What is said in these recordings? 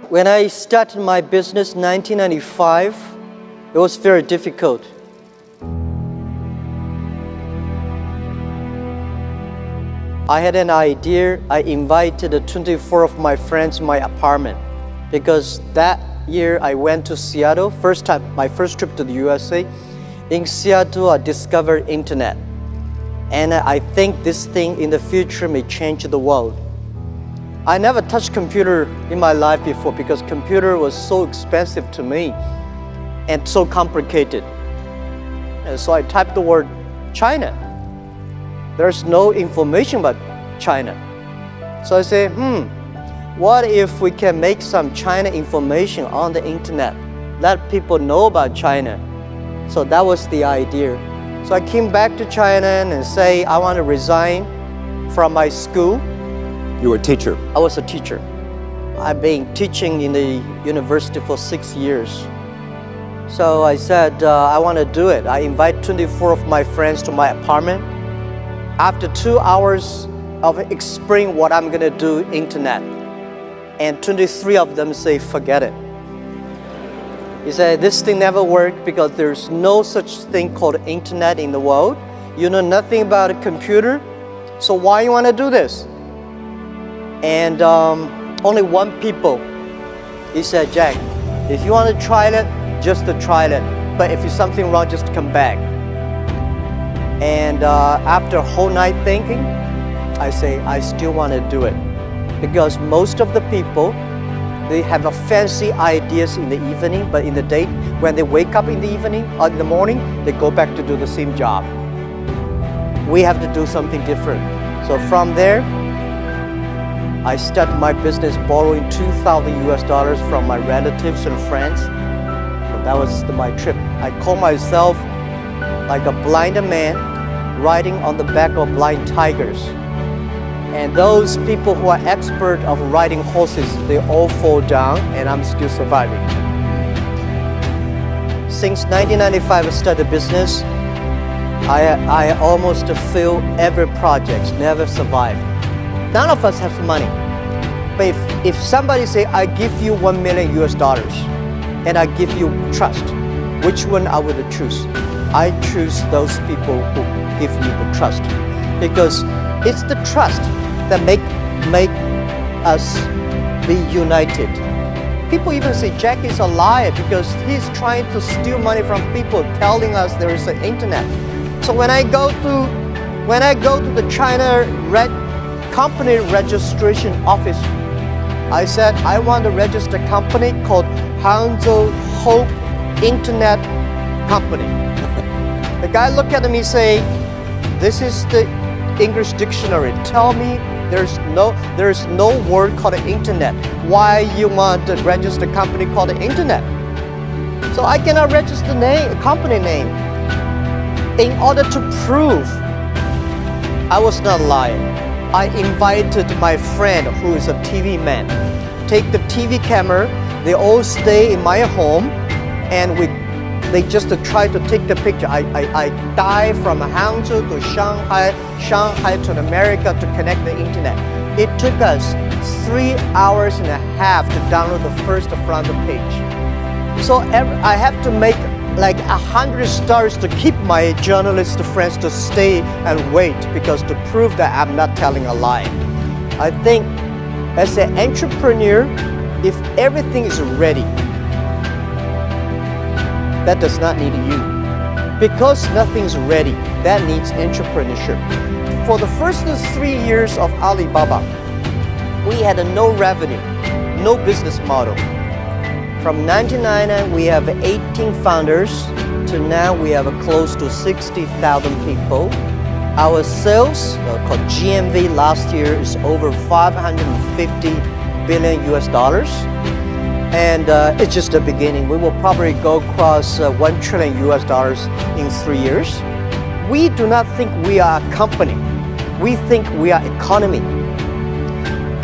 When I started my business in 1995, it was very difficult. I had an idea. I invited 24 of my friends in my apartment because that year I went to Seattle, my first trip to the USA. In Seattle, I discovered internet. And I think this thing in the future may change the world. I never touched computer in my life before because computer was so expensive to me and so complicated. And so I typed the word China. There's no information about China. So I say, what if we can make some China information on the internet? Let people know about China. So that was the idea. So I came back to China and say, I want to resign from my school. You were a teacher? I was a teacher. I've been teaching in the university for 6 years. So I said, I want to do it. I invite 24 of my friends to my apartment. After 2 hours of explaining what I'm going to do, internet, and 23 of them say, forget it. He said, this thing never worked because there's no such thing called internet in the world. You know nothing about a computer, so why you want to do this? And only one people, he said, Jack, if you want to try it, just to try it. But if there's something wrong, just come back. And after a whole night thinking, I say, I still want to do it. Because most of the people, they have a fancy ideas in the evening, but in the day, when they wake up in the evening or in the morning, they go back to do the same job. We have to do something different. So from there, I started my business borrowing $2,000 from my relatives and friends. So that was my trip. I call myself like a blind man riding on the back of blind tigers. And those people who are expert of riding horses, they all fall down and I'm still surviving. Since 1995 I started business, I almost failed every project, never survived. None of us have money. But if somebody say, I give you $1 million and I give you trust, which one I would choose? I choose those people who give me the trust. Because it's the trust that make us be united. People even say Jack is a liar because he's trying to steal money from people, telling us there is an internet. So when I go to the China company registration office, I said I want to register a company called Hangzhou Hope Internet Company. The guy looked at me and say, this is the English dictionary. Tell me there's no word called internet. Why you want to register a company called the internet? So I cannot register a company name. In order to prove I was not lying, I invited my friend who is a TV man. Take the TV camera, they all stay in my home and they just try to take the picture. I dive from Hangzhou to Shanghai to America to connect the internet. It took us 3 hours and a half to download the first front page. So I have to make like 100 stars to keep my journalist friends to stay and wait because to prove that I'm not telling a lie. I think as an entrepreneur, if everything is ready, that does not need you. Because nothing's ready, that needs entrepreneurship. For the first 3 years of Alibaba, we had no revenue, no business model. From 1999, we have 18 founders to now we have close to 60,000 people. Our sales, called GMV last year, is over 550 billion US dollars. And it's just the beginning. We will probably go across 1 trillion US dollars in 3 years. We do not think we are a company. We think we are economy.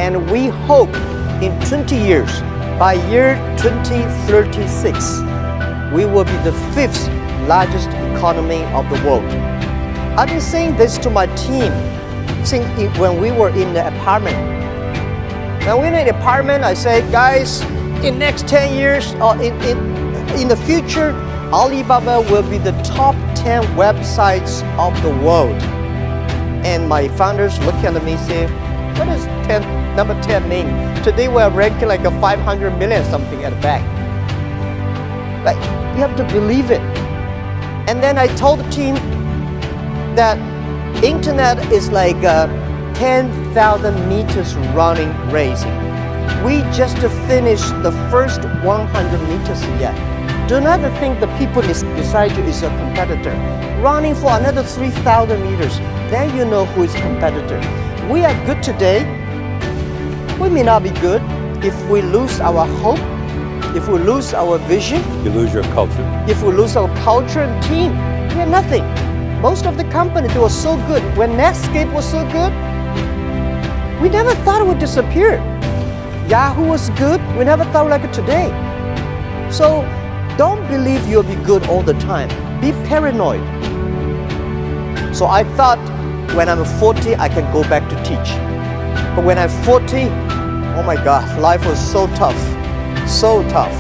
And we hope in 20 years, by year 2036, we will be the 5th largest economy of the world. I've been saying this to my team since when we were in the apartment. Now we're in the apartment, I said, guys, in next 10 years or in the future, Alibaba will be the top 10 websites of the world. And my founders look at me and say, what does number 10 mean? Today we're ranking like a 500 million something at the back. But you have to believe it. And then I told the team that internet is like a 10,000 meters running race. We just finished the first 100 meters yet. Do not think the people beside you is a competitor. Running for another 3,000 meters, then you know who is competitor. We are good today. We may not be good if we lose our hope, if we lose our vision. You lose your culture. If we lose our culture and team, we are nothing. Most of the companies, they were so good. When Netscape was so good, we never thought it would disappear. Yahoo was good, we never thought like it today. So don't believe you'll be good all the time. Be paranoid. So I thought when I'm 40, I can go back to teach. But when I'm 40, oh my God, life was so tough, so tough.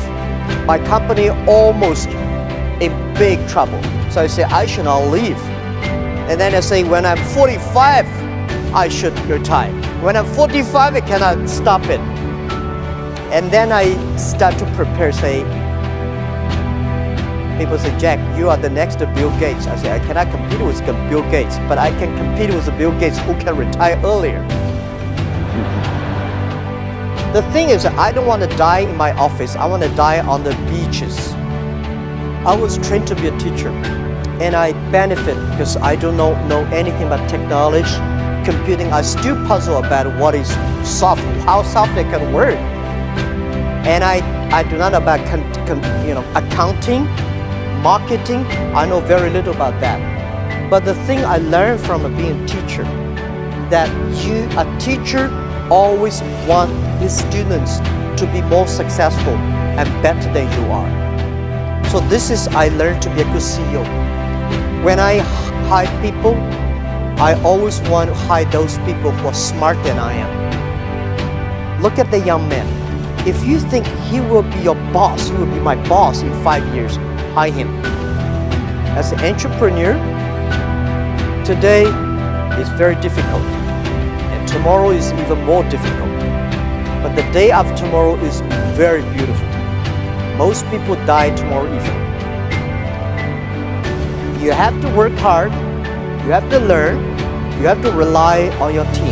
My company almost in big trouble. So I say, I should not leave. And then I say, when I'm 45, I should retire. When I'm 45, I cannot stop it. And then I start to prepare, say, people say, Jack, you are the next Bill Gates. I say, I cannot compete with Bill Gates, but I can compete with Bill Gates who can retire earlier. The thing is, I don't want to die in my office. I want to die on the beaches. I was trained to be a teacher, and I benefit because I don't know anything about technology, computing. I still puzzle about what is software, how software can work. And I do not know about accounting, marketing. I know very little about that. But the thing I learned from being a teacher, that a teacher always want his students to be more successful and better than you are. So this is, I learned to be a good CEO. When I hire people, I always want to hire those people who are smarter than I am. Look at the young man. If you think he will be your boss, he will be my boss in 5 years, hire him. As an entrepreneur, today is very difficult, and tomorrow is even more difficult. But the day after tomorrow is very beautiful. Most people die tomorrow evening. You have to work hard, you have to learn, you have to rely on your team.